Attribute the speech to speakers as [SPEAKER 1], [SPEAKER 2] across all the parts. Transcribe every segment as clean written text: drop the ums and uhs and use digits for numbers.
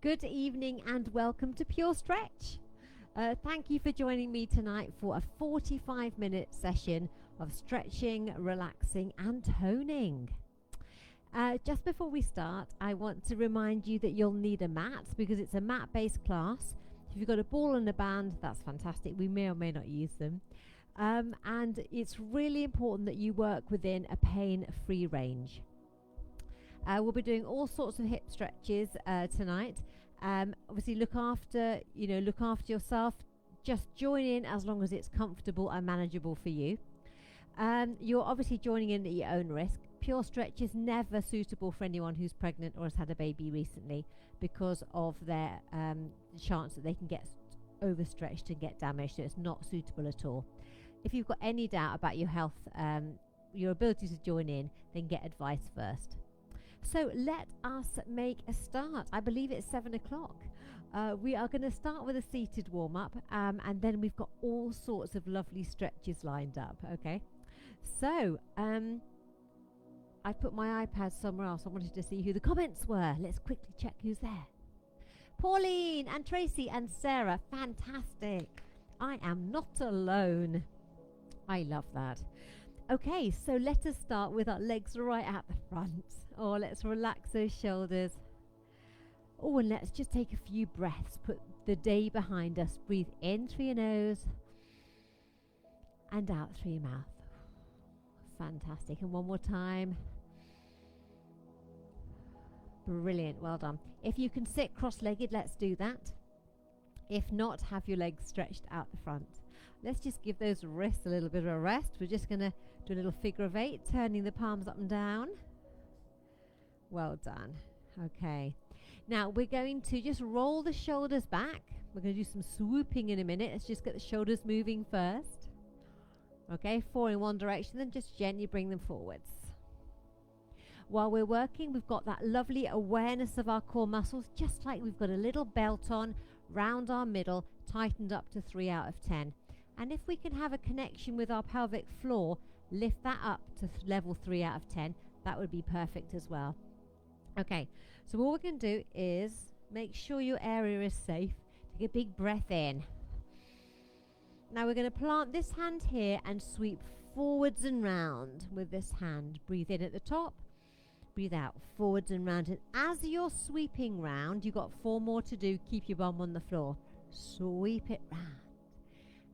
[SPEAKER 1] Good evening and welcome to PureStretch. Thank you for joining me tonight for a 45-minute session of stretching, relaxing and toning. Just before we start, I want to remind you that you'll need a mat because it's a mat-based class. If you've got a ball and a band, that's fantastic. We may or may not use them. And it's really important that you work within a pain-free range. We'll be doing all sorts of hip stretches tonight. Obviously, look after yourself. Just join in as long as it's comfortable and manageable for you. You're obviously joining in at your own risk. PureStretch is never suitable for anyone who's pregnant or has had a baby recently because of their chance that they can get overstretched and get damaged. So it's not suitable at all. If you've got any doubt about your health, your ability to join in, then get advice first. So let us make a start. I believe it's 7 o'clock. We are going to start with a seated warm-up, and then we've got all sorts of lovely stretches lined up. Okay, so I put my iPad somewhere else. I wanted to see who the comments were. Let's quickly check who's there. Pauline and Tracy and Sarah, fantastic. I am not alone. I love that. Okay, so let us start with our legs right at the front. Oh, let's relax those shoulders. Oh, and let's just take a few breaths. Put the day behind us. Breathe in through your nose and out through your mouth. Fantastic. And one more time. Brilliant. Well done. If you can sit cross-legged, let's do that. If not, have your legs stretched out the front. Let's just give those wrists a little bit of a rest. We're just going to do a little figure of 8, turning the palms up and down. Well done. Okay. Now we're going to just roll the shoulders back. We're going to do some swooping in a minute. Let's just get the shoulders moving first. Okay, 4 in one direction, then just gently bring them forwards. While we're working, we've got that lovely awareness of our core muscles, just like we've got a little belt on round our middle, tightened up to 3 out of 10. And if we can have a connection with our pelvic floor, lift that up to level 3 out of 10, that would be perfect as well. Okay, so what we're going to do is make sure your area is safe. Take a big breath in. Now we're going to plant this hand here and sweep forwards and round with this hand. Breathe in at the top, breathe out, forwards and round. And as you're sweeping round, you've got 4 more to do. Keep your bum on the floor. Sweep it round.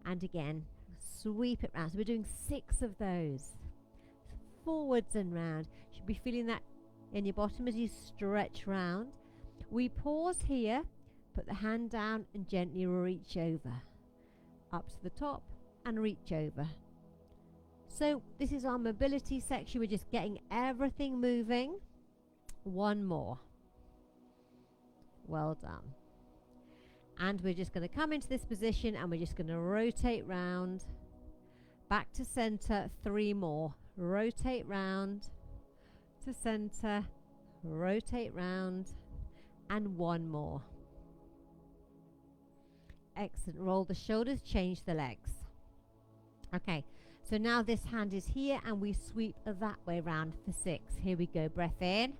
[SPEAKER 1] And again, sweep it round. So we're doing 6 of those. Forwards and round. You should be feeling that in your bottom as you stretch round. We pause here, put the hand down and gently reach over. Up to the top and reach over. So this is our mobility section. We're just getting everything moving. 1 more. Well done. And we're just going to come into this position and we're just going to rotate round. Back to center. 3 more. Rotate round to center. Rotate round. And 1 more. Excellent. Roll the shoulders, change the legs. Okay, so now this hand is here and we sweep that way round for 6. Here we go. Breath in.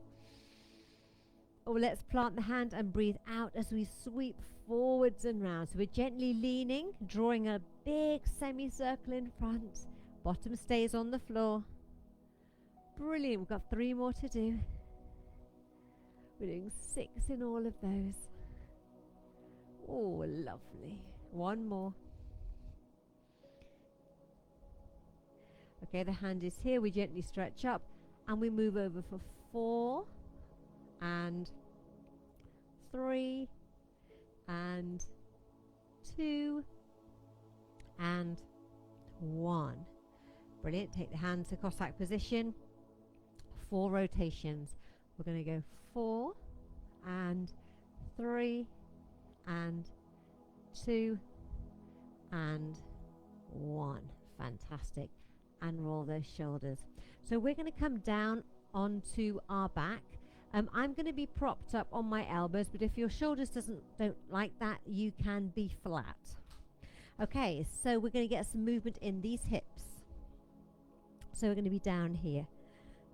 [SPEAKER 1] Oh, let's plant the hand and breathe out as we sweep forwards and round. So we're gently leaning, drawing a big semicircle in front. Bottom stays on the floor. Brilliant. We've got 3 more to do. We're doing 6 in all of those. Oh, lovely. 1 more. Okay, the hand is here. We gently stretch up and we move over for 4 and 3 and 2 and 1. Brilliant. Take the hands to Cossack position. 4 rotations. We're going to go 4 and 3 and 2 and 1. Fantastic. And roll those shoulders. So we're going to come down onto our back. I'm going to be propped up on my elbows, but if your shoulders don't like that, you can be flat. Okay, so we're going to get some movement in these hips. So we're going to be down here.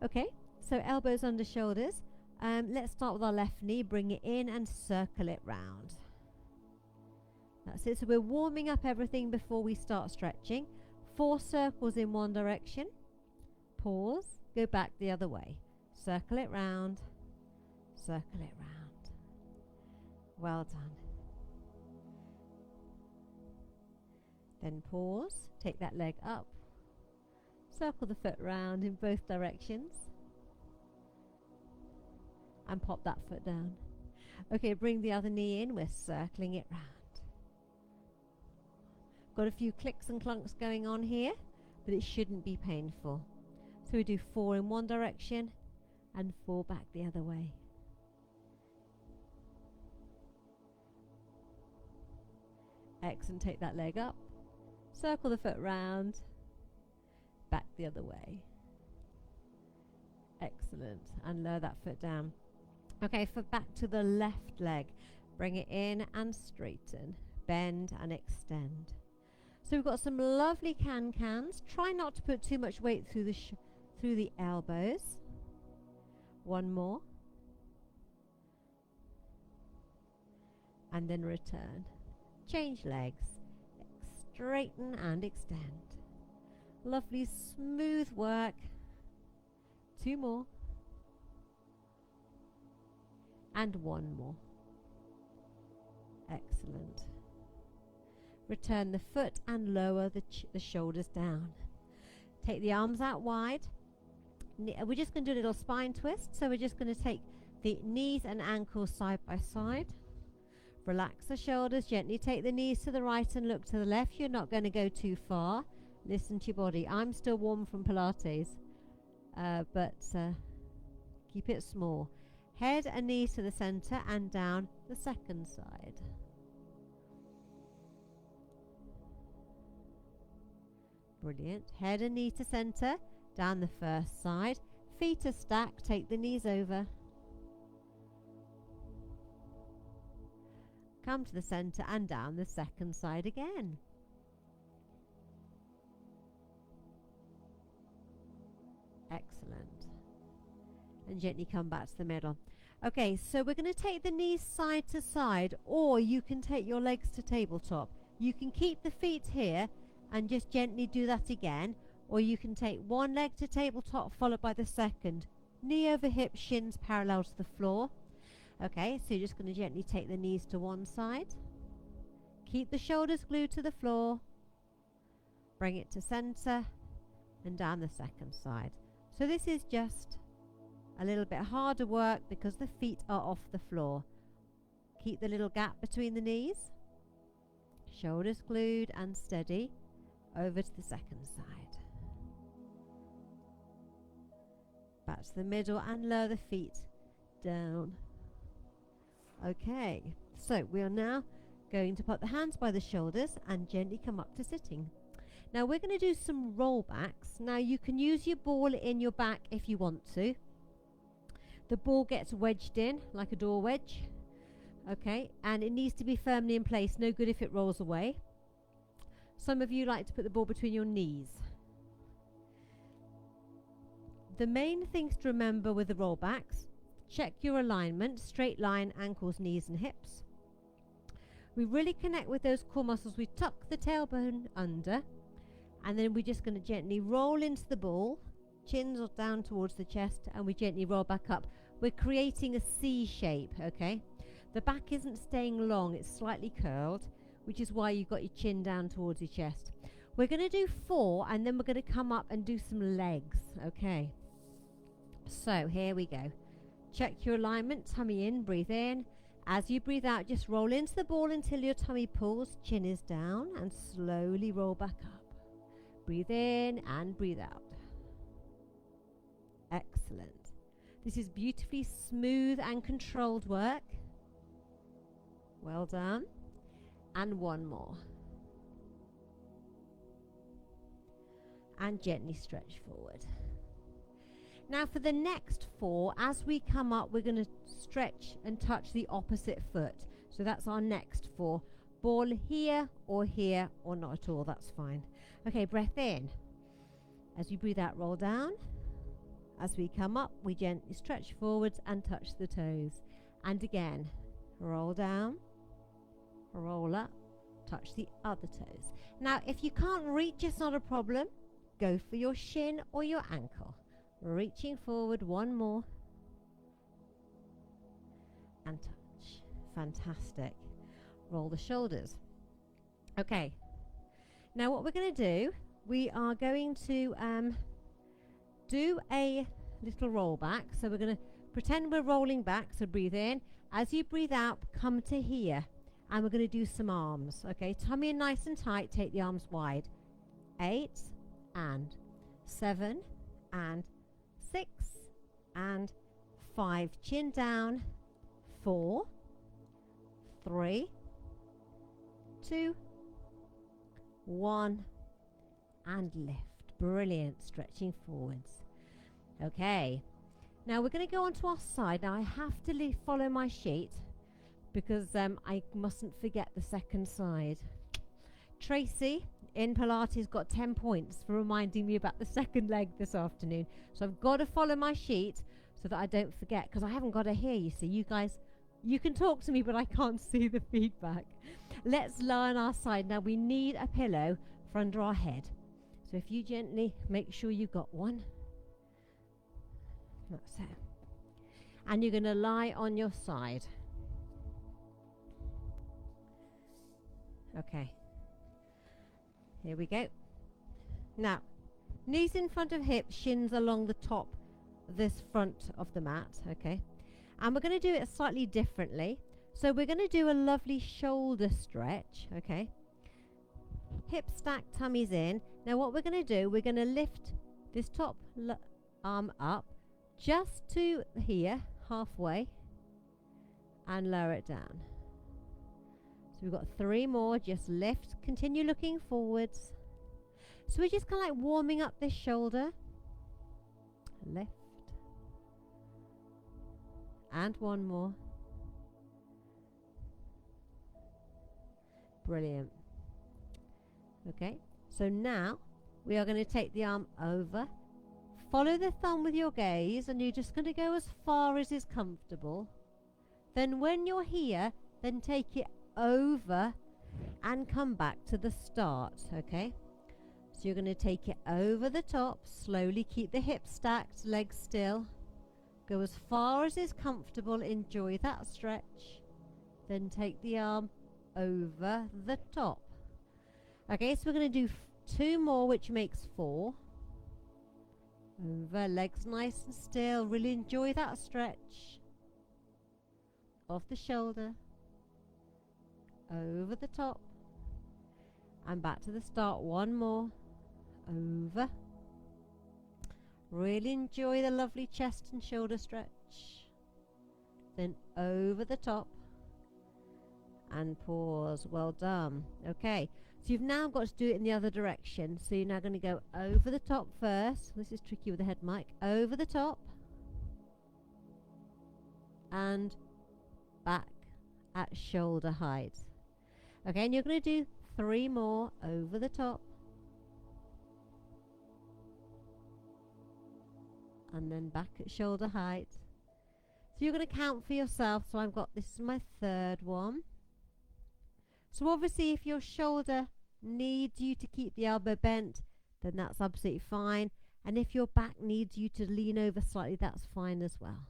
[SPEAKER 1] Okay, so elbows under shoulders. Let's start with our left knee, bring it in and circle it round. That's it. So we're warming up everything before we start stretching. 4 circles in one direction. Pause, go back the other way. Circle it round, circle it round. Well done. Then pause, take that leg up, circle the foot round in both directions, and pop that foot down. Okay, bring the other knee in, we're circling it round. Got a few clicks and clunks going on here, but it shouldn't be painful. So we do 4 in one direction and 4 back the other way. Excellent, take that leg up, circle the foot round, back the other way. Excellent, and lower that foot down. Okay, for back to the left leg, bring it in and straighten, bend and extend. So we've got some lovely can-cans. Try not to put too much weight through the elbows. One more. And then return. Change legs. Straighten and extend. Lovely smooth work. 2 more. And 1 more. Excellent. Return the foot and lower the shoulders down. Take the arms out wide. We're just going to do a little spine twist. So we're just going to take the knees and ankles side by side. Relax the shoulders. Gently take the knees to the right and look to the left. You're not going to go too far. Listen to your body. I'm still warm from Pilates, but keep it small. Head and knees to the center and down the second side. Brilliant. Head and knee to center, down the first side. Feet are stacked, take the knees over. Come to the center and down the second side again. Excellent. And gently come back to the middle. Okay, so we're going to take the knees side to side, or you can take your legs to tabletop. You can keep the feet here and just gently do that again, or you can take one leg to tabletop followed by the second. Knee over hip, shins parallel to the floor. Okay, so you're just going to gently take the knees to one side. Keep the shoulders glued to the floor. Bring it to center and down the second side. So this is just a little bit harder work because the feet are off the floor. Keep the little gap between the knees. Shoulders glued and steady. Over to the second side. Back to the middle and lower the feet down. Okay, so we are now going to put the hands by the shoulders and gently come up to sitting. Now we're going to do some rollbacks. Now you can use your ball in your back if you want to. The ball gets wedged in like a door wedge. Okay, and it needs to be firmly in place. No good if it rolls away. Some of you like to put the ball between your knees. The main things to remember with the rollbacks: check your alignment, straight line, ankles, knees and hips. We really connect with those core muscles. We tuck the tailbone under, and then we're just going to gently roll into the ball, chins are down towards the chest, and we gently roll back up. We're creating a C shape, okay? The back isn't staying long, it's slightly curled, which is why you've got your chin down towards your chest. We're going to do 4, and then we're going to come up and do some legs, okay? So here we go. Check your alignment, tummy in, breathe in. As you breathe out, just roll into the ball until your tummy pulls, chin is down, and slowly roll back up. Breathe in and breathe out. Excellent. This is beautifully smooth and controlled work. Well done. And 1 more. And gently stretch forward. Now for the next 4, as we come up, we're going to stretch and touch the opposite foot. So that's our next 4. Ball here or not at all, that's fine. Okay, breath in. As you breathe out, roll down. As we come up, we gently stretch forwards and touch the toes. And again, roll down, roll up, touch the other toes. Now, if you can't reach, it's not a problem. Go for your shin or your ankle. Reaching forward, one more. And touch. Fantastic. Roll the shoulders. Okay. Now what we're going to do, we are going to do a little roll back. So we're going to pretend we're rolling back. So breathe in. As you breathe out, come to here. And we're going to do some arms. Okay, tummy in nice and tight. Take the arms wide. 8 and 7 and 6 and 5. Chin down. 4, 3, 2, 1, and lift. Brilliant. Stretching forwards. Okay. Now we're going to go onto our side. Now I have to follow my sheet because I mustn't forget the second side. Tracy in Pilates got 10 points for reminding me about the second leg this afternoon. So I've got to follow my sheet so that I don't forget, because I haven't got to hear you. See, you guys, you can talk to me, but I can't see the feedback. Let's lie on our side. Now we need a pillow for under our head. So if you gently make sure you've got one. That's it. And you're going to lie on your side. Okay. Here we go. Now, knees in front of hips, shins along the top of this front of the mat. Okay. And we're going to do it slightly differently. So we're going to do a lovely shoulder stretch. Okay. Hip stack, tummies in. Now what we're going to do, we're going to lift this top arm up just to here, halfway, and lower it down. So we've got 3 more. Just lift, continue looking forwards. So we're just kind of like warming up this shoulder. Lift. And 1 more. Brilliant. Okay, so now we are going to take the arm over. Follow the thumb with your gaze, and you're just going to go as far as is comfortable. Then when you're here, then take it over and come back to the start. Okay, so you're going to take it over the top, slowly keep the hips stacked, legs still. Go as far as is comfortable, enjoy that stretch. Then take the arm over the top. Okay, so we're going to do 2 more, which makes 4. Over, legs nice and still. Really enjoy that stretch. Off the shoulder. Over the top. And back to the start. 1 more. Over. Really enjoy the lovely chest and shoulder stretch. Then over the top. And pause. Well done. Okay. So you've now got to do it in the other direction. So you're now going to go over the top first. This is tricky with the head mic. Over the top. And back at shoulder height. Okay, and you're going to do 3 more over the top. And then back at shoulder height. So you're going to count for yourself. So I've got, this is my 3rd one. So obviously if your shoulder needs you to keep the elbow bent, then that's absolutely fine. And if your back needs you to lean over slightly, that's fine as well.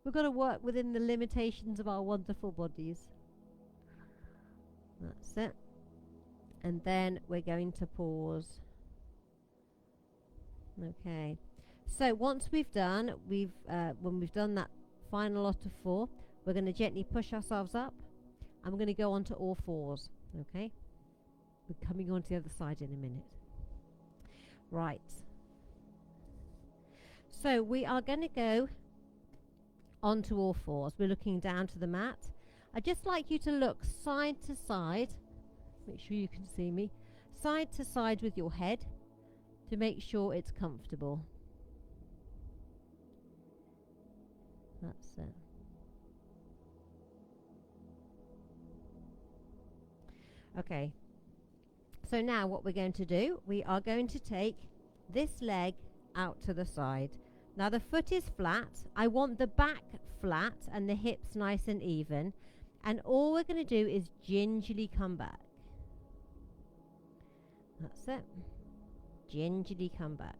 [SPEAKER 1] We've got to work within the limitations of our wonderful bodies. That's it. And then we're going to pause. Okay. So once we've done, when we've done that final lot of 4, we're going to gently push ourselves up, and we're going to go on to all 4s. Okay? We're coming on to the other side in a minute. Right. So we are going to go on to all 4s. We're looking down to the mat. I'd just like you to look side to side. Make sure you can see me. Side to side with your head to make sure it's comfortable. That's it. Okay, so now what we're going to do, we are going to take this leg out to the side. Now the foot is flat. I want the back flat and the hips nice and even. And all we're going to do is gingerly come back. That's it. Gingerly come back.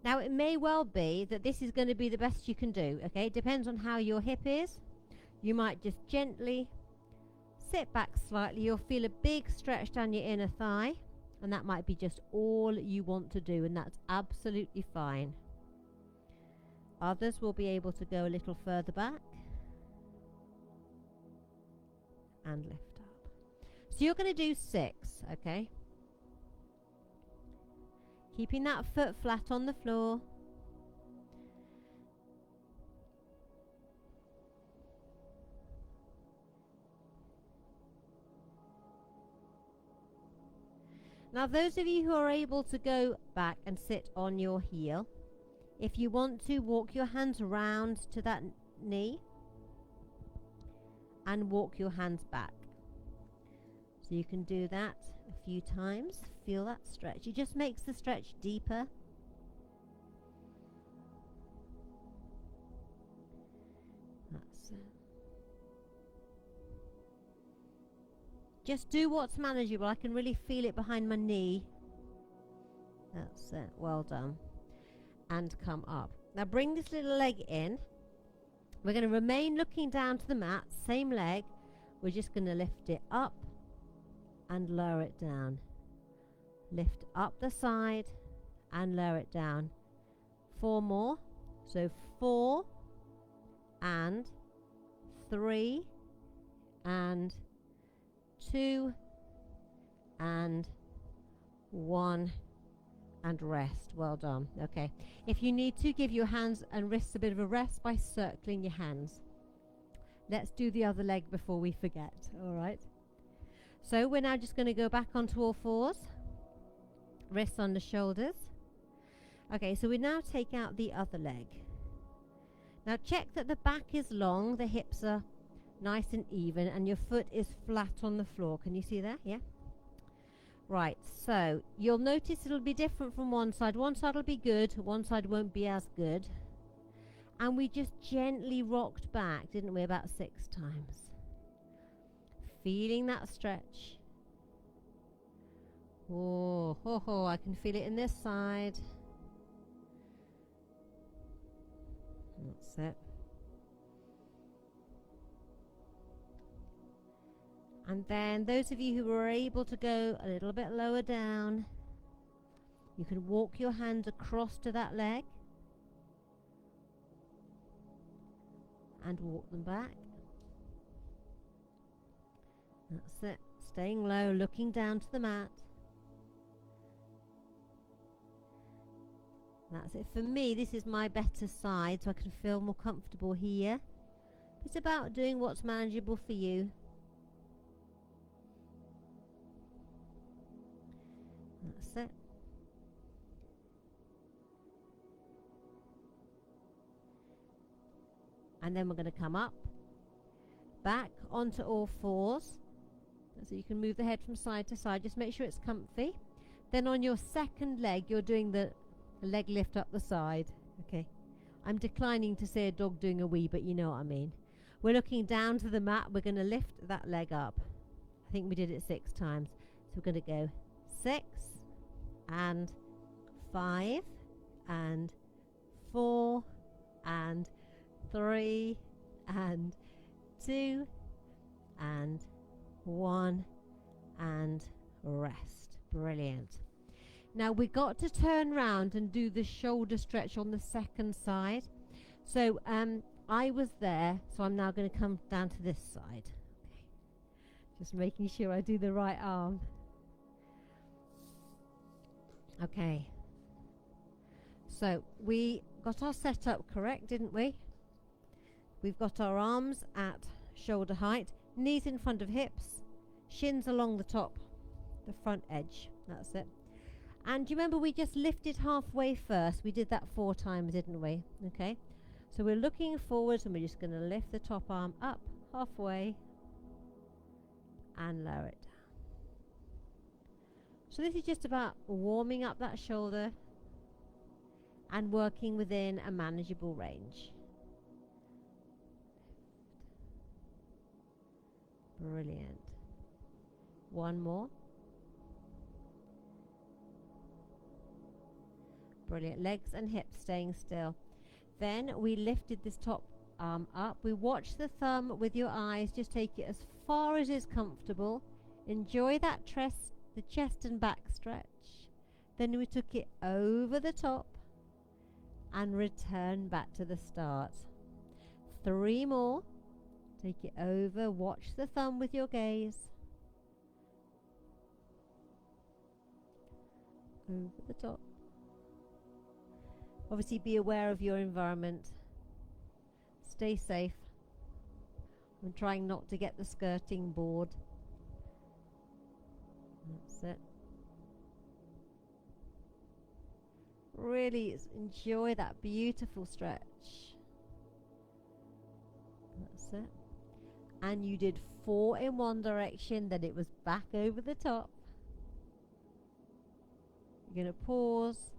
[SPEAKER 1] Now it may well be that this is going to be the best you can do. Okay, it depends on how your hip is. You might just gently sit back slightly. You'll feel a big stretch down your inner thigh, and that might be just all you want to do, and that's absolutely fine. Others will be able to go a little further back and lift up. So you're going to do 6, okay? Keeping that foot flat on the floor. Now those of you who are able to go back and sit on your heel, if you want to, walk your hands round to that knee and walk your hands back. So you can do that a few times. Feel that stretch. It just makes the stretch deeper. That's it. Just do what's manageable. I can really feel it behind my knee. That's it. Well done. And come up. Now bring this little leg in. We're going to remain looking down to the mat. Same leg. We're just going to lift it up and lower it down. Lift up the side and lower it down. 4 more. So 4 and 3 and 2 and 1 and rest. Well done. Okay. If you need to, give your hands and wrists a bit of a rest by circling your hands. Let's do the other leg before we forget. All right. So we're now just going to go back onto all fours. Wrists on the shoulders. Okay, so we now take out the other leg. Now check that the back is long, the hips are nice and even, and your foot is flat on the floor. Can you see that? Yeah? Right, so you'll notice it'll be different from one side. One side will be good, one side won't be as good. And we just gently rocked back, didn't we, about 6 times. Feeling that stretch. Oh, ho, ho, I can feel it in this side. That's it. And then those of you who are able to go a little bit lower down, you can walk your hands across to that leg and walk them back. That's it. Staying low, looking down to the mat. That's it. For me, this is my better side, so I can feel more comfortable here. It's about doing what's manageable for you. That's it. And then we're going to come up, back onto all fours. So you can move the head from side to side. Just make sure it's comfy. Then on your second leg, you're doing the leg lift up the side. Okay. I'm declining to say a dog doing a wee, but you know what I mean. We're looking down to the mat. We're going to lift that leg up. I think we did it 6 times. So we're going to go 6 and 5 and 4 and 3 and 2 and 1 and rest. Brilliant. Now we got to turn round and do the shoulder stretch on the second side. So I was there, so I'm now going to come down to this side. Okay. Just making sure I do the right arm. Okay. So we got our setup correct, didn't we? We've got our arms at shoulder height, knees in front of hips, shins along the top, the front edge. That's it. And do you remember we just lifted halfway first? We did that 4 times, didn't we? Okay. So we're looking forward and we're just going to lift the top arm up halfway and lower it down. So this is just about warming up that shoulder, and working within a manageable range. Brilliant. One more. Brilliant. Legs and hips staying still. Then we lifted this top arm up. We watch the thumb with your eyes. Just take it as far as is comfortable. Enjoy that the chest and back stretch. Then we took it over the top and return back to the start. 3 more. Take it over. Watch the thumb with your gaze. Over the top. Obviously be aware of your environment. Stay safe. I'm trying not to get the skirting board. That's it. Really enjoy that beautiful stretch. That's it. And you did 4 in one direction, then it was back over the top. You're going to pause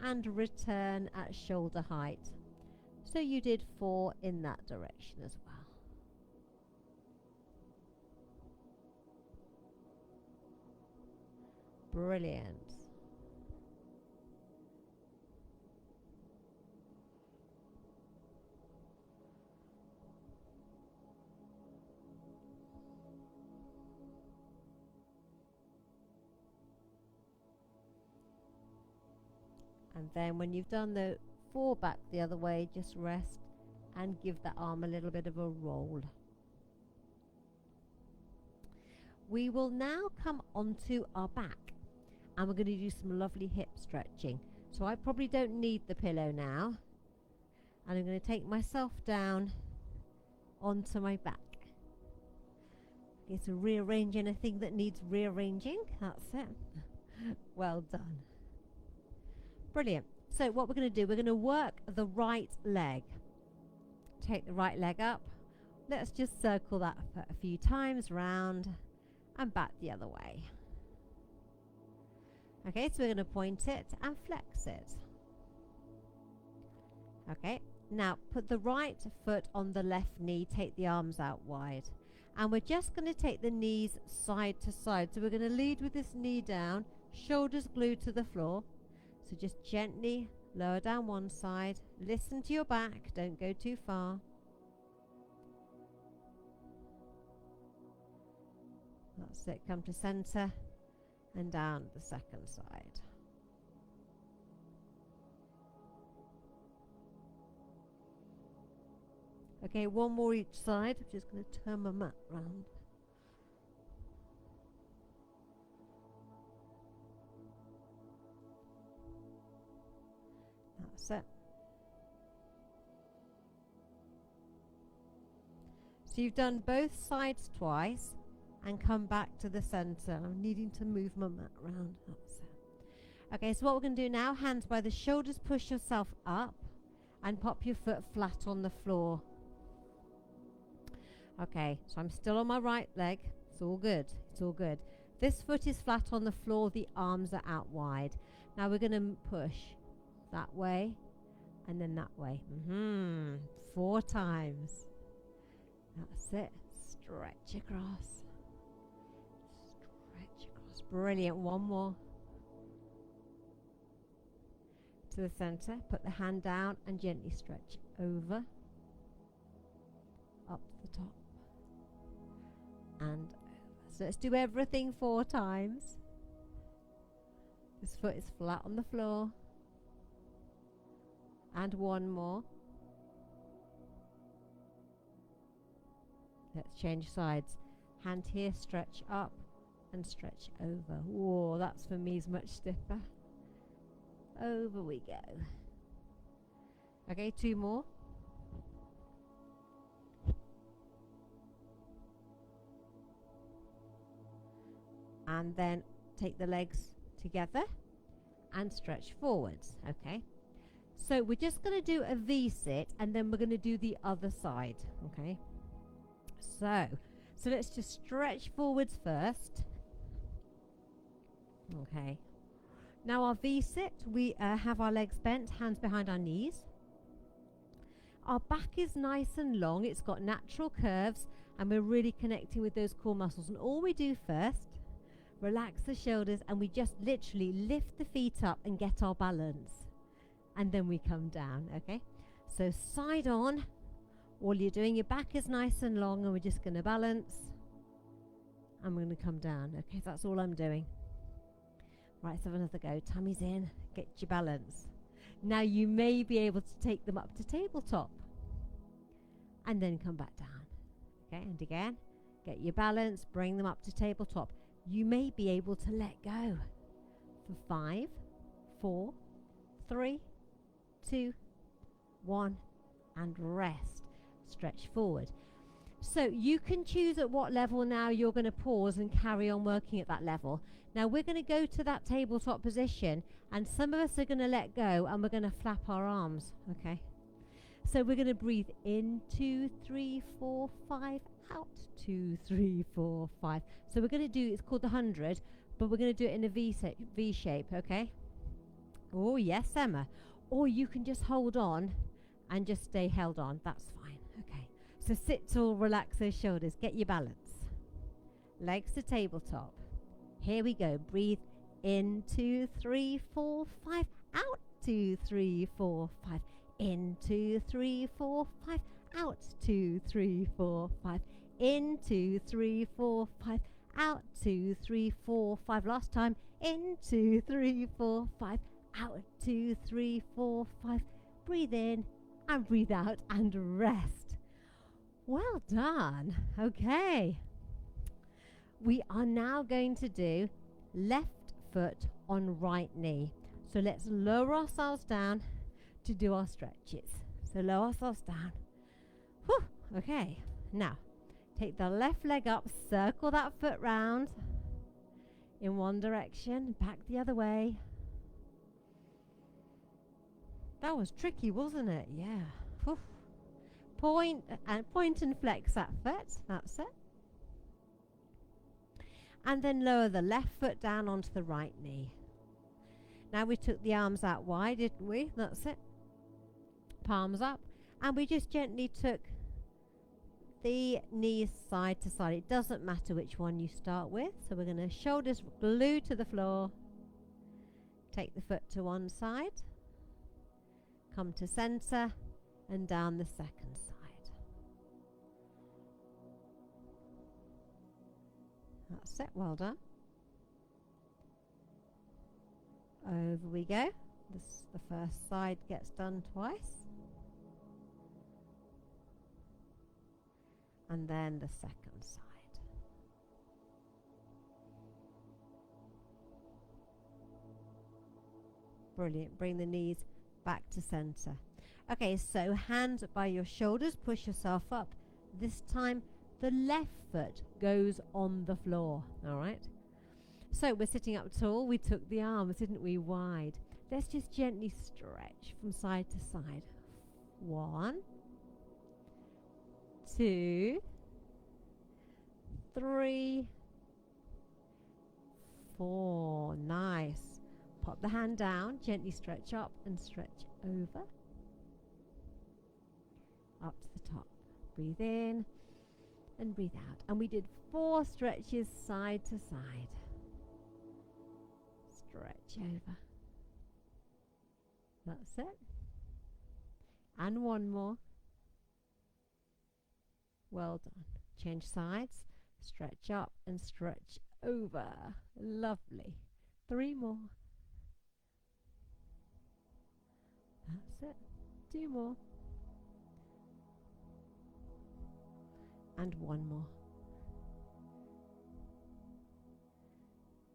[SPEAKER 1] and return at shoulder height. So you did 4 in that direction as well. Brilliant. And then when you've done the 4 back the other way, just rest and give that arm a little bit of a roll. We will now come onto our back and we're going to do some lovely hip stretching. So I probably don't need the pillow now. And I'm going to take myself down onto my back. Okay, so rearrange anything that needs rearranging. That's it. Well done. Brilliant. So what we're going to do, we're going to work the right leg. Take the right leg up. Let's just circle that for a few times, round and back the other way. Okay, so we're going to point it and flex it. Okay, now put the right foot on the left knee, take the arms out wide. And we're just going to take the knees side to side. So we're going to lead with this knee down, shoulders glued to the floor. So just gently lower down one side, listen to your back, don't go too far. That's it, come to center and down the second side. Okay, one more each side. I'm just going to turn my mat round. That's it. So you've done both sides twice and come back to the center. I'm needing to move my mat around. That's it. Okay, so what we're going to do now, hands by the shoulders, push yourself up and pop your foot flat on the floor. Okay, so I'm still on my right leg. It's all good. It's all good. This foot is flat on the floor. The arms are out wide. Now we're going to push that way and then that way. 4 times. That's it. Stretch across. Stretch across. Brilliant. One more. To the center. Put the hand down and gently stretch over. Up to the top. And over. So let's do everything 4 times. This foot is flat on the floor. And one more. Let's change sides. Hand here, stretch up and stretch over. Whoa, that's for me is much stiffer. Over we go. Okay, 2 more. And then take the legs together and stretch forwards. Okay. So we're just going to do a V-sit and then we're going to do the other side. Okay. So let's just stretch forwards first. Okay. Now our V-sit, we have our legs bent, hands behind our knees. Our back is nice and long, it's got natural curves, and we're really connecting with those core muscles. And all we do first, relax the shoulders, and we just literally lift the feet up and get our balance. And then we come down, okay? So side on, all you're doing, your back is nice and long, and we're just going to balance. And we're going to come down, okay? That's all I'm doing. Right, let's have another go. Tummy's in, get your balance. Now you may be able to take them up to tabletop. And then come back down. Okay, and again, get your balance, bring them up to tabletop. You may be able to let go for 5, 4, 3, 2, 1, and rest. Stretch forward. So you can choose at what level now you're going to pause and carry on working at that level. Now we're going to go to that tabletop position, and some of us are going to let go and we're going to flap our arms, okay? So we're going to breathe in, 2, 3, 4, 5, out, 2, 3, 4, 5. So we're going to do, it's called the 100, but we're going to do it in a V shape, okay? Oh yes, Emma. Or you can just hold on and just stay held on. That's fine, okay? So sit tall, relax those shoulders, get your balance. Legs to tabletop. Here we go. Breathe in, 2, 3, 4, 5. Out, 2, 3, 4, 5. In, 2, 3, 4, 5. Out, 2, 3, 4, 5. In, 2, 3, 4, 5. Out, 2, 3, 4, 5. Last time. In, 2, 3, 4, 5. Out, 2, 3, 4, 5. Breathe in and breathe out and rest. Well done. Okay. We are now going to do left foot on right knee. So let's lower ourselves down to do our stretches. So lower ourselves down. Whew. Okay. Now, take the left leg up, circle that foot round in one direction, back the other way. That was tricky, wasn't it? Yeah. Whew. Point and flex that foot. That's it. And then lower the left foot down onto the right knee. Now we took the arms out wide, didn't we? That's it. Palms up. And we just gently took the knees side to side. It doesn't matter which one you start with. So we're going to shoulders glued to the floor. Take the foot to one side. Come to center and down the second side. That's it, well done. Over we go. The first side gets done twice. And then the second side. Brilliant. Bring the knees back to center. Okay, so hands by your shoulders, push yourself up. This time the left foot goes on the floor, all right? So we're sitting up tall. We took the arms, didn't we, wide. Let's just gently stretch from side to side. 1, 2, 3, 4. Nice. Pop the hand down, gently stretch up and stretch over. Up to the top. Breathe in and breathe out. And we did 4 stretches side to side. Stretch over. That's it. And one more. Well done. Change sides. Stretch up and stretch over. Lovely. 3 more. That's it. 2 more. And 1 more.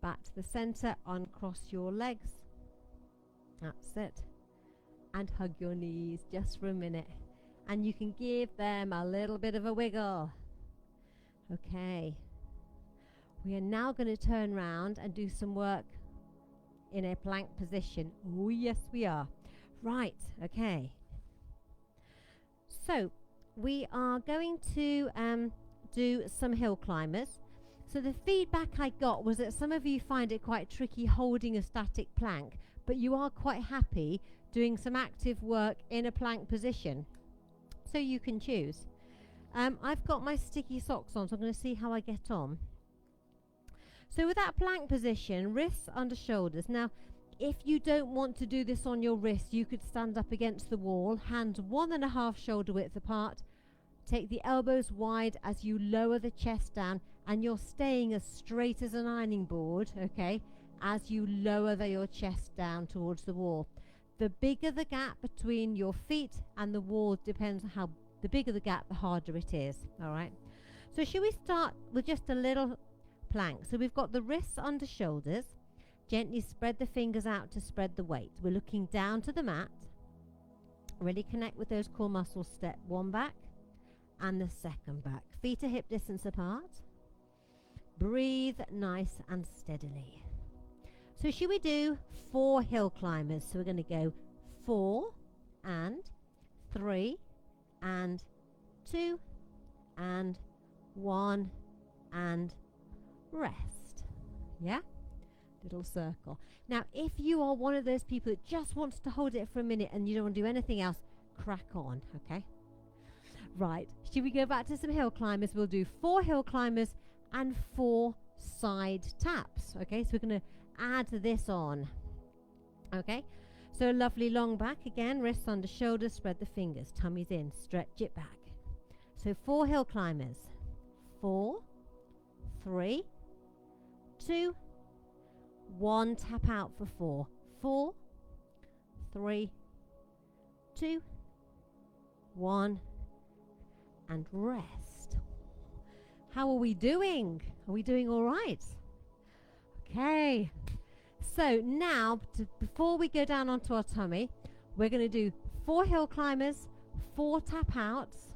[SPEAKER 1] Back to the center, uncross your legs. That's it. And hug your knees just for a minute. And you can give them a little bit of a wiggle. Okay. We are now going to turn round and do some work in a plank position. Oh, yes, we are. Right, okay. So, we are going to do some hill climbers. So the feedback I got was that some of you find it quite tricky holding a static plank, but you are quite happy doing some active work in a plank position. So you can choose. I've got my sticky socks on, so I'm going to see how I get on. So with that plank position, wrists under shoulders. Now, if you don't want to do this on your wrists, you could stand up against the wall, hands 1.5 shoulder width apart. Take the elbows wide as you lower the chest down, and you're staying as straight as an ironing board, okay, as you lower your chest down towards the wall. The bigger the gap between your feet and the wall depends on how, the bigger the gap, the harder it is, all right? So should we start with just a little plank? So we've got the wrists under shoulders. Gently spread the fingers out to spread the weight. We're looking down to the mat. Really connect with those core muscles. Step one back and the second back. Feet are hip distance apart. Breathe nice and steadily. So should we do 4 hill climbers? So we're going to go 4 and 3 and 2 and 1 and rest. Yeah? Little circle. Now, if you are one of those people that just wants to hold it for a minute and you don't want to do anything else, crack on, okay? Right, should we go back to some hill climbers? We'll do 4 hill climbers and 4 side taps, okay? So we're going to add this on, okay? So a lovely long back again, wrists under shoulders, spread the fingers, tummies in, stretch it back. So 4 hill climbers. 4, 3, 2, 1, tap out for 4. 4, 3, 2, 1, and rest. How are we doing? Are we doing all right? Okay. So now, before we go down onto our tummy, we're going to do 4 hill climbers, 4 tap outs,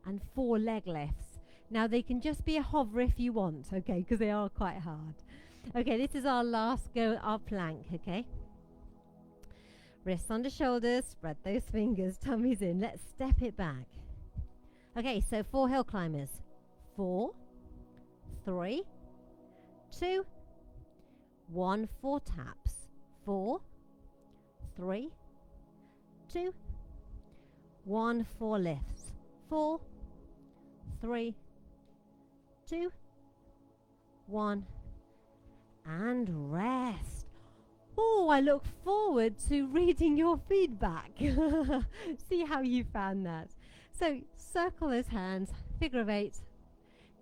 [SPEAKER 1] and 4 leg lifts. Now they can just be a hover if you want, okay, because they are quite hard. Okay, this is our last go at our plank, okay? Wrists under shoulders, spread those fingers, tummies in. Let's step it back. Okay, so 4 hill climbers. 4, 3, 2, 1, 4 taps. 4, 3, 2, 1, 4 lifts. 4, 3, 2, 1, and rest. Oh, I look forward to reading your feedback. See how you found that. So circle those hands, figure of 8,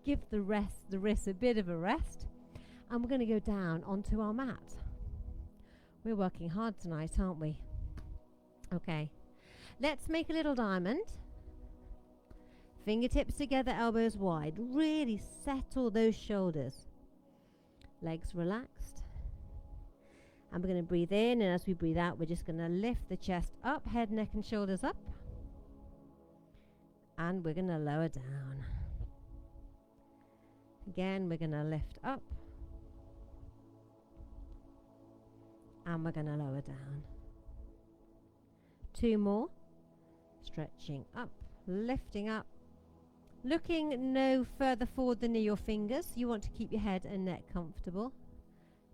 [SPEAKER 1] give the wrists a bit of a rest, and we're going to go down onto our mat. We're working hard tonight, aren't we? Okay, let's make a little diamond. Fingertips together, elbows wide. Really settle those shoulders. Legs relaxed. And we're going to breathe in, and as we breathe out, we're just going to lift the chest up, head, neck, and shoulders up. And we're going to lower down. Again, we're going to lift up. And we're going to lower down. 2 more. Stretching up, lifting up. Looking no further forward than your fingers. You want to keep your head and neck comfortable.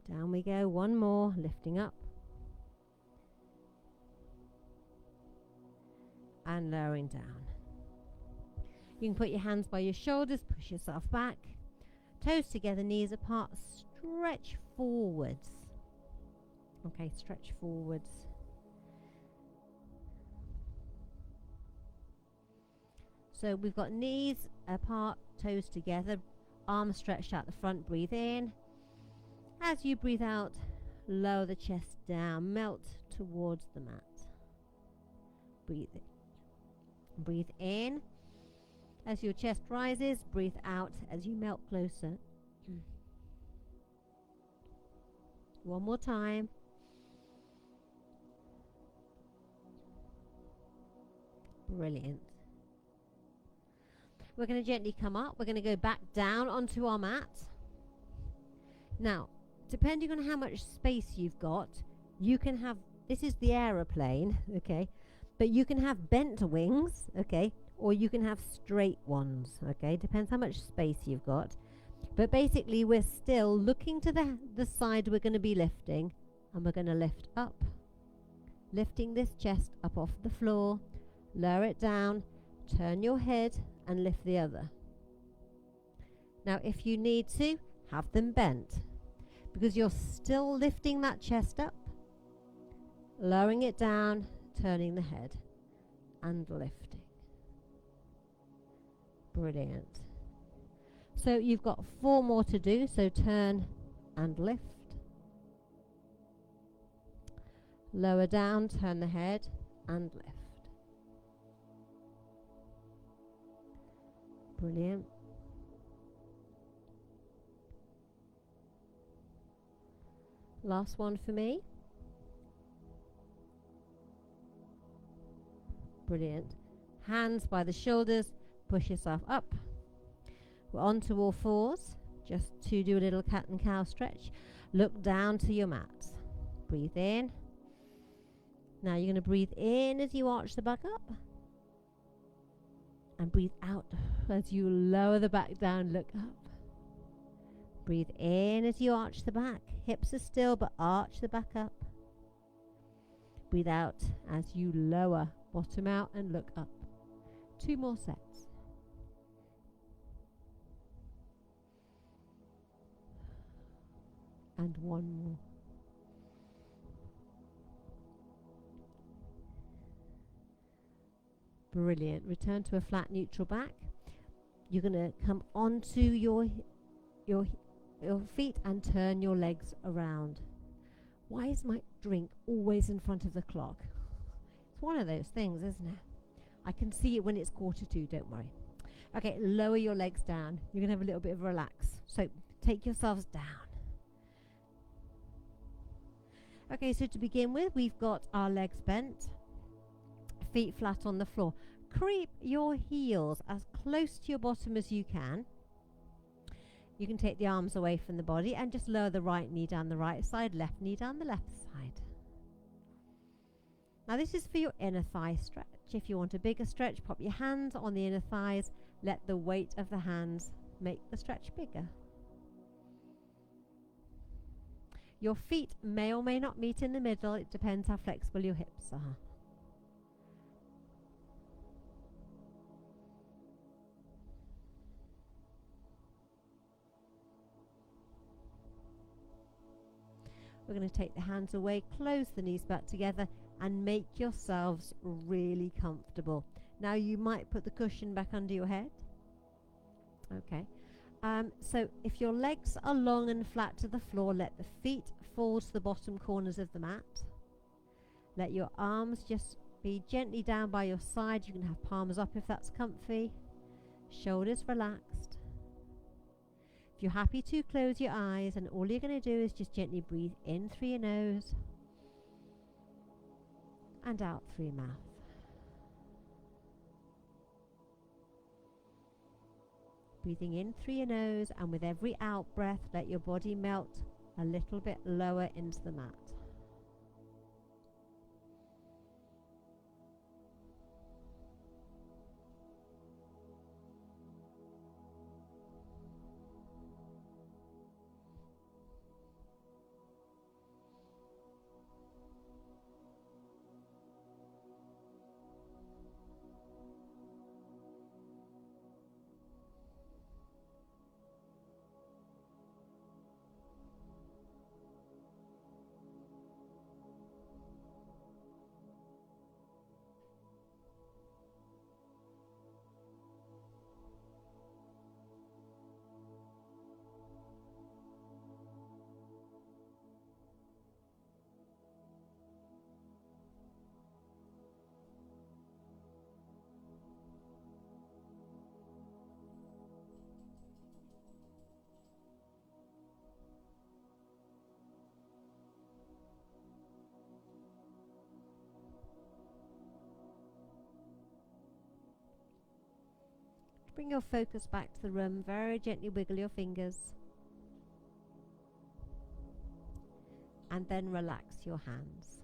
[SPEAKER 1] Down we go. 1 more. Lifting up. And lowering down. You can put your hands by your shoulders. Push yourself back. Toes together, knees apart. Stretch forwards. Okay, stretch forwards. So we've got knees apart, toes together, arms stretched out the front. Breathe in. As you breathe out, lower the chest down, melt towards the mat. Breathe in. Breathe in. As your chest rises, breathe out as you melt closer. 1 more time. Brilliant. We're going to gently come up. We're going to go back down onto our mat. Now, depending on how much space you've got, you can have, this is the aeroplane, okay, but you can have bent wings, okay, or you can have straight ones, okay, depends how much space you've got. But basically we're still looking to the side we're going to be lifting, and we're going to lift up, lifting this chest up off the floor, lower it down, turn your head and lift the other. Now if you need to, have them bent, because you're still lifting that chest up, lowering it down, turning the head and lifting. Brilliant. So you've got 4 more to do, so turn and lift. Lower down, turn the head and lift. Brilliant. Last one for me. Brilliant. Hands by the shoulders, push yourself up. We're on to all fours, just to do a little cat and cow stretch. Look down to your mat. Breathe in. Now you're going to breathe in as you arch the back up. And breathe out as you lower the back down, look up. Breathe in as you arch the back. Hips are still, but arch the back up. Breathe out as you lower, bottom out and look up. 2 more sets. And 1 more. Brilliant. Return to a flat neutral back. You're going to come onto your feet and turn your legs around. Why is my drink always in front of the clock? It's one of those things, isn't it? I can see it when it's 1:45, don't worry. Okay, lower your legs down. You're going to have a little bit of a relax. So take yourselves down. Okay, so to begin with, we've got our legs bent, feet flat on the floor. Creep your heels as close to your bottom as you can. You can take the arms away from the body and just lower the right knee down the right side, left knee down the left side. Now this is for your inner thigh stretch. If you want a bigger stretch, pop your hands on the inner thighs. Let the weight of the hands make the stretch bigger. Your feet may or may not meet in the middle. It depends how flexible your hips are. We're going to take the hands away, close the knees back together and make yourselves really comfortable. Now you might put the cushion back under your head. Okay. So if your legs are long and flat to the floor, let the feet fall to the bottom corners of the mat. Let your arms just be gently down by your side. You can have palms up if that's comfy. Shoulders relaxed. If you're happy to, close your eyes, and all you're going to do is just gently breathe in through your nose and out through your mouth. Breathing in through your nose, and with every out breath, let your body melt a little bit lower into the mat. Bring your focus back to the room. Very gently wiggle your fingers. And then relax your hands.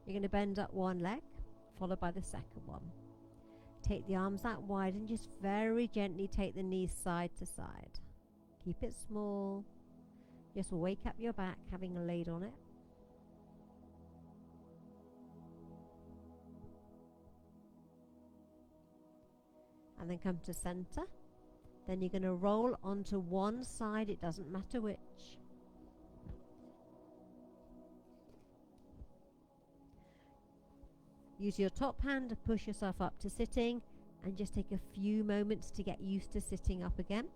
[SPEAKER 1] You're going to bend up one leg, followed by the second one. take the arms out wide and just very gently take the knees side to side. Keep it small. Just wake up your back having laid on it. And then come to center. Then you're going to roll onto one side, it doesn't matter which. Use your top hand to push yourself up to sitting and just take a few moments to get used to sitting up again.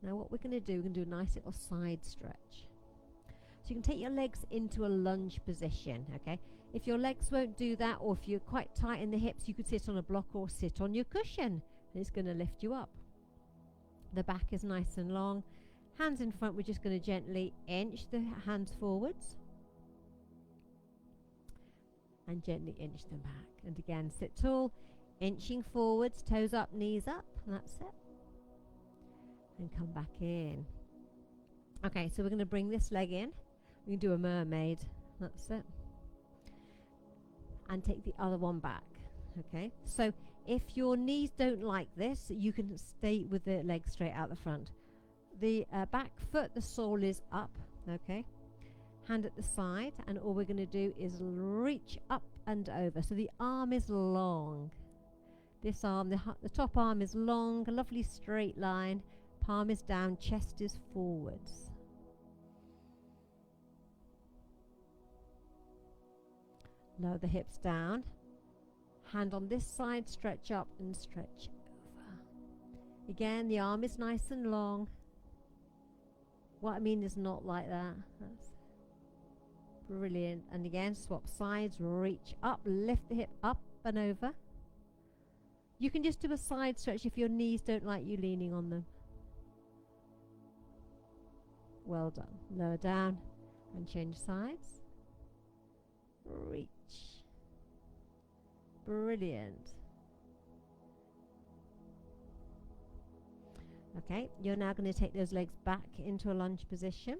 [SPEAKER 1] Now what we're going to do, we're going to do a nice little side stretch. So you can take your legs into a lunge position, okay? If your legs won't do that, or if you're quite tight in the hips, you could sit on a block or sit on your cushion. And it's going to lift you up. The back is nice and long. Hands in front, we're just going to gently inch the hands forwards. And gently inch them back. And again, sit tall, inching forwards, toes up, knees up. And that's it. And come back in. Okay, so we're going to bring this leg in. We can do a mermaid. That's it. And take the other one back. Okay, so if your knees don't like this, you can stay with the leg straight out the front. The back foot, the sole is up. Okay, hand at the side, and all we're going to do is reach up and over. So the arm is long. This arm, the top arm is long, a lovely straight line. Palm is down, chest is forwards. Lower the hips down. Hand on this side, stretch up and stretch over. Again, the arm is nice and long. What I mean is not like that. That's brilliant. And again, swap sides, reach up, lift the hip up and over. You can just do a side stretch if your knees don't like you leaning on them. Well done. Lower down and change sides. Reach. Brilliant. Okay, you're now going to take those legs back into a lunge position.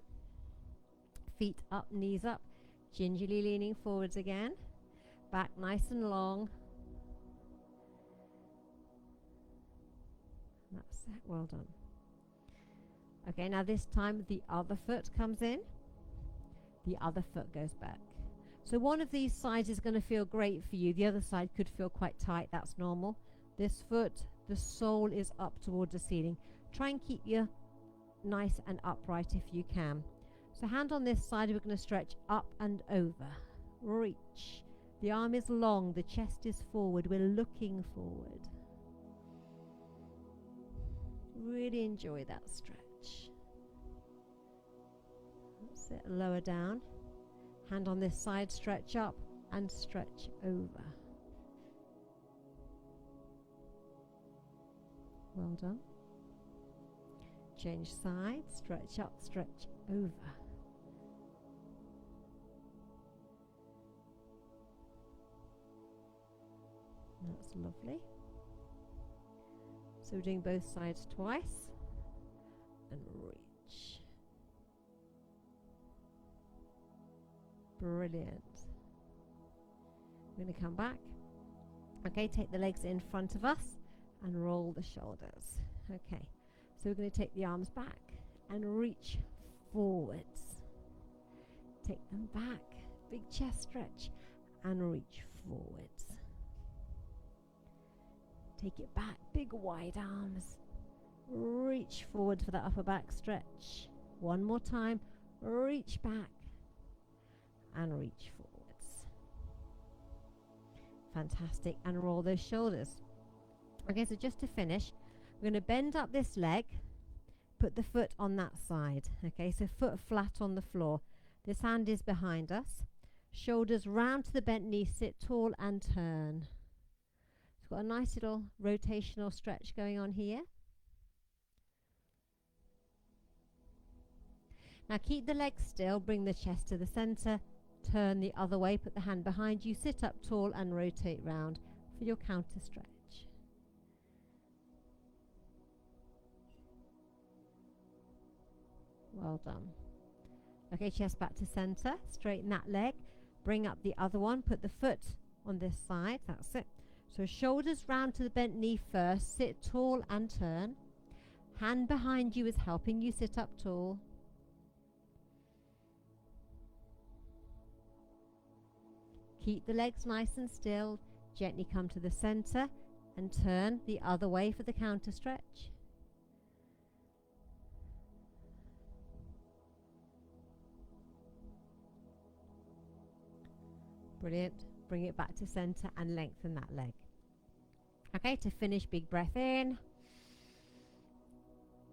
[SPEAKER 1] Feet up, knees up, gingerly leaning forwards again. Back nice and long. That's it, well done. Okay, now this time the other foot comes in. The other foot goes back. So one of these sides is going to feel great for you. The other side could feel quite tight. That's normal. This foot, the sole is up towards the ceiling. Try and keep you nice and upright if you can. So hand on this side, we're going to stretch up and over. Reach. The arm is long. The chest is forward. We're looking forward. Really enjoy that stretch. That's it. Lower down. Hand on this side, stretch up and stretch over. Well done. Change side, stretch up, stretch over. That's lovely. So we're doing both sides twice. And reach. Brilliant. We're going to come back. Okay, take the legs in front of us and roll the shoulders. Okay, so we're going to take the arms back and reach forwards. Take them back, big chest stretch, and reach forwards. Take it back, big wide arms. Reach forward for that upper back stretch. One more time, reach back and reach forwards. Fantastic, and roll those shoulders. Okay, so just to finish, we're going to bend up this leg, put the foot on that side. Okay, so foot flat on the floor. This hand is behind us. Shoulders round to the bent knee, sit tall and turn. It's got a nice little rotational stretch going on here. Now keep the legs still, bring the chest to the center, turn the other way, put the hand behind you, sit up tall and rotate round for your counter stretch. Well done. Okay, chest back to center, straighten that leg, bring up the other one, put the foot on this side. That's it. So shoulders round to the bent knee first. Sit tall and turn. Hand behind you is helping you sit up tall. Keep the legs nice and still. Gently come to the center and turn the other way for the counter stretch. Brilliant. Bring it back to center and lengthen that leg. Okay, to finish, big breath in.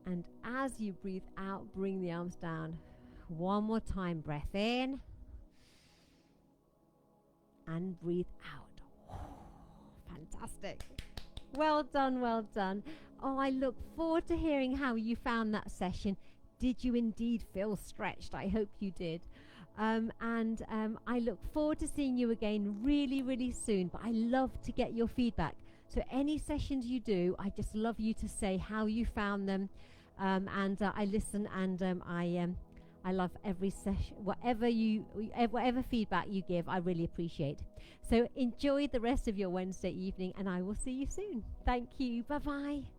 [SPEAKER 1] And as you breathe out, bring the arms down. One more time, breath in. And breathe out. Fantastic. Well done, well done. Oh, I look forward to hearing how you found that session. Did you indeed feel stretched? I hope you did. I look forward to seeing you again really, really soon. But I love to get your feedback. So any sessions you do, I just love you to say how you found them. I listen, and I love every session. Whatever feedback you give, I really appreciate. So enjoy the rest of your Wednesday evening, and I will see you soon. Thank you. Bye-bye.